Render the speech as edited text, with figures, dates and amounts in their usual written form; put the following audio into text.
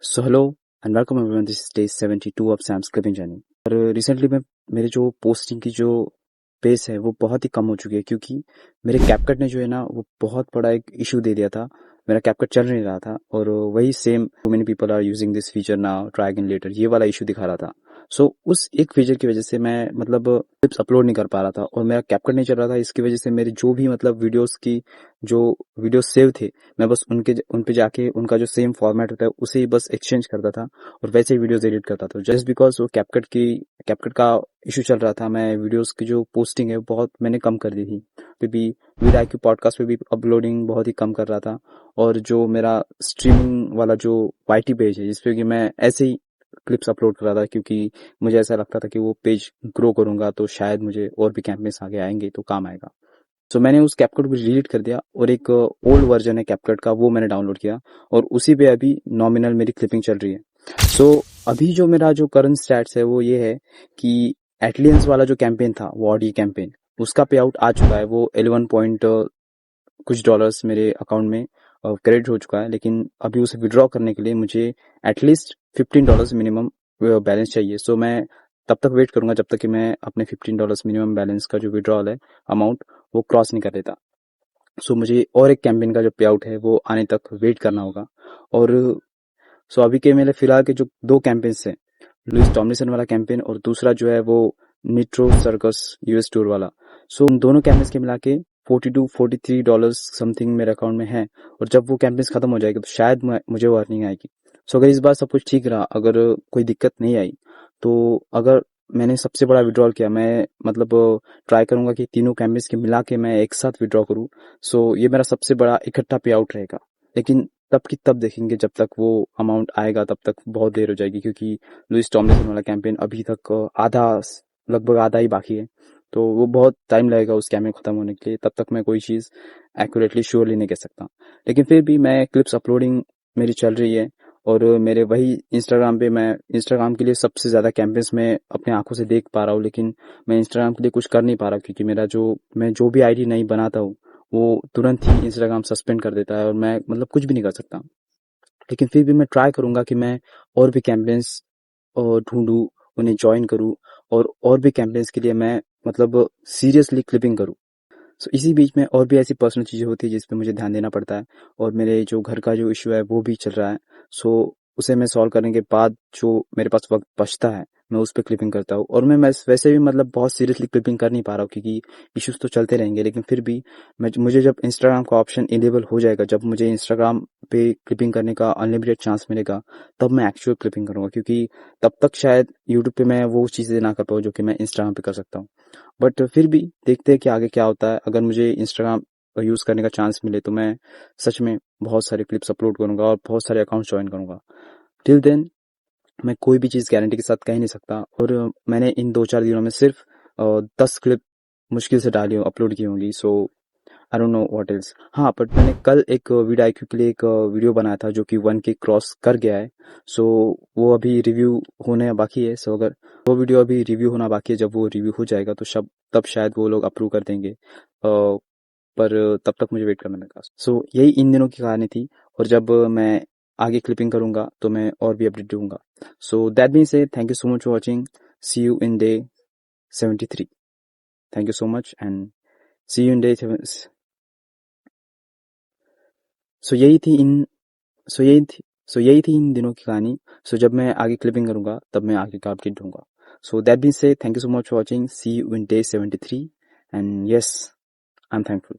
So hello and welcome everyone, this is day 72 of Sam's clipping journey. और recently मैं मेरे जो posting की जो पेस है वो बहुत ही कम हो चुकी है, क्योंकि मेरे कैपकट ने जो है ना वो बहुत बड़ा एक इशू दे दिया था। मेरा कैपकट चल नहीं रहा था और वही same many people are using this feature now, try again later, ये वाला इशू दिखा रहा था। सो उस एक फीचर की वजह से मैं क्लिप्स अपलोड नहीं कर पा रहा था और मेरा कैपकट नहीं चल रहा था। इसकी वजह से मेरे जो भी वीडियोस की जो वीडियोस सेव थे, मैं बस उन पे जाके उनका जो सेम फॉर्मेट होता है उसे ही बस एक्सचेंज करता था और वैसे ही वीडियोस एडिट करता था। जस्ट बिकॉज वो कैपकट का इशू चल रहा था, मैं वीडियोस की जो पोस्टिंग है बहुत मैंने कम कर दी थी। फिर भी विद IQ पॉडकास्ट पे भी अपलोडिंग बहुत ही कम कर रहा था। और जो मेरा स्ट्रीमिंग वाला जो YT पेज है जिसपे कि मैं ऐसे ही क्लिप्स अपलोड कर रहा था, क्योंकि मुझे ऐसा लगता था कि वो पेज ग्रो करूंगा तो शायद मुझे और भी कैंपेन्स आगे आएंगे तो काम आएगा। तो मैंने उस कैपकट को डिलीट कर दिया और एक ओल्ड वर्जन है कैपकट का, वो मैंने डाउनलोड किया और उसी पे अभी नॉमिनल मेरी क्लिपिंग चल रही है। सो अभी जो मेरा जो करंट स्टैट्स है वो ये है कि एटलियंस वाला जो कैंपेन था, वो ऑडी कैंपेन, उसका पे आउट आ चुका है। वो 11 पॉइंट कुछ डॉलर्स मेरे अकाउंट में क्रेडिट हो चुका है, लेकिन अभी उसे विड्रॉ करने के लिए मुझे एटलीस्ट $15 मिनिमम बैलेंस चाहिए। सो मैं तब तक वेट करूंगा जब तक कि मैं अपने $15 मिनिमम बैलेंस का जो विड्रॉल है अमाउंट वो क्रॉस नहीं कर देता। सो मुझे और एक कैंपेन का जो पे आउट है वो आने तक वेट करना होगा। और सो अभी के मेरे फिलहाल के जो दो कैंपेन्स हैं, लुइस टॉमलिंसन वाला कैंपेन और दूसरा जो है वो निट्रो सर्कस US टूर वाला। सो उन दोनों कैंपेन्स के मिला के $42-43 समथिंग मेरे अकाउंट में है। और जब वो कैंपेन्स खत्म हो जाएगी तो शायद मुझे वो अर्निंग आएगी। सो अगर इस बार सब कुछ ठीक रहा, अगर कोई दिक्कत नहीं आई, तो अगर मैंने सबसे बड़ा विड्रॉल किया, मैं ट्राई करूंगा कि तीनों कैंपेन्स के मिला के मैं एक साथ विड्रॉ करूं। सो ये मेरा सबसे बड़ा इकट्ठा पे आउट रहेगा। लेकिन तब की तब देखेंगे, जब तक वो अमाउंट आएगा तब तक बहुत देर हो जाएगी, क्योंकि लुइस टॉमलिंसन वाला कैंपेन अभी तक लगभग आधा ही बाकी है। तो वो बहुत टाइम लगेगा उस कैंपेन खत्म होने के लिए, तब तक मैं कोई चीज़ एक्यूरेटली श्योरली नहीं कह सकता। लेकिन फिर भी मैं क्लिप्स अपलोडिंग मेरी चल रही है और मेरे वही इंस्टाग्राम पे, मैं इंस्टाग्राम के लिए सबसे ज़्यादा कैंपेन्स में अपने आंखों से देख पा रहा हूँ, लेकिन मैं इंस्टाग्राम के लिए कुछ कर नहीं पा रहा, क्योंकि मैं जो भी ID नहीं बनाता हूँ वो तुरंत ही इंस्टाग्राम सस्पेंड कर देता है और मैं कुछ भी नहीं कर सकता। लेकिन फिर भी मैं ट्राई करूंगा कि मैं और भी कैंपेन्स ढूंढूं, उन्हें ज्वाइन करूं और भी कैंपेन्स के लिए मैं सीरियसली क्लिपिंग करूं। सो इसी बीच में और भी ऐसी पर्सनल चीज़ें होती है जिस पे मुझे ध्यान देना पड़ता है और मेरे जो घर का जो इशू है वो भी चल रहा है। सो उसे मैं सॉल्व करने के बाद जो मेरे पास वक्त बचता है मैं उस पर क्लिपिंग करता हूँ। और मैं वैसे भी बहुत सीरियसली क्लिपिंग कर नहीं पा रहा हूँ, क्योंकि इश्यूज तो चलते रहेंगे। लेकिन फिर भी मुझे जब इंस्टाग्राम का ऑप्शन इनेबल हो जाएगा, जब मुझे इंस्टाग्राम पे क्लिपिंग करने का अनलिमिटेड चांस मिलेगा, तब मैं एक्चुअल क्लिपिंग करूंगा, क्योंकि तब तक शायद यूट्यूब पे मैं वो चीज़ें ना कर पाऊँ जो कि मैं इंस्टाग्राम पे कर सकता हूँ। बट फिर भी देखते हैं कि आगे क्या होता है। अगर मुझे इंस्टाग्राम यूज़ करने का चांस मिले तो मैं सच में बहुत सारे क्लिप्स अपलोड करूंगा और बहुत सारे अकाउंट्स ज्वाइन करूंगा। टिल देन मैं कोई भी चीज़ गारंटी के साथ कह नहीं सकता। और मैंने इन 2-4 दिनों में सिर्फ 10 क्लिप मुश्किल से डाली अपलोड की होंगी। So I don't know what else. हाँ, बट मैंने कल एक वीडियो के लिए एक वीडियो बनाया था जो कि 1K क्रॉस कर गया है। सो वो अभी रिव्यू होने बाकी है। सो अगर वो वीडियो अभी रिव्यू होना बाकी है, जब वो रिव्यू हो जाएगा तो तब शायद वो लोग अप्रूव कर देंगे। पर तब तक मुझे वेट करना पड़ेगा। सो यही इन दिनों की कहानी थी। और जब मैं आगे क्लिपिंग करूंगा तो मैं और भी अपडेट दूंगा। सो दैट मीन्स से thank you so much for watching. See you in day 73। Thank you so much and see you in day. So यही थी इन सो यही थी इन दिनों की कहानी। सो जब मैं आगे क्लिपिंग करूंगा तब मैं आगे का अपडेट दूंगा। सो दैट मीन्स से thank you so much for watching. See you in day 73 and yes, I am thankful.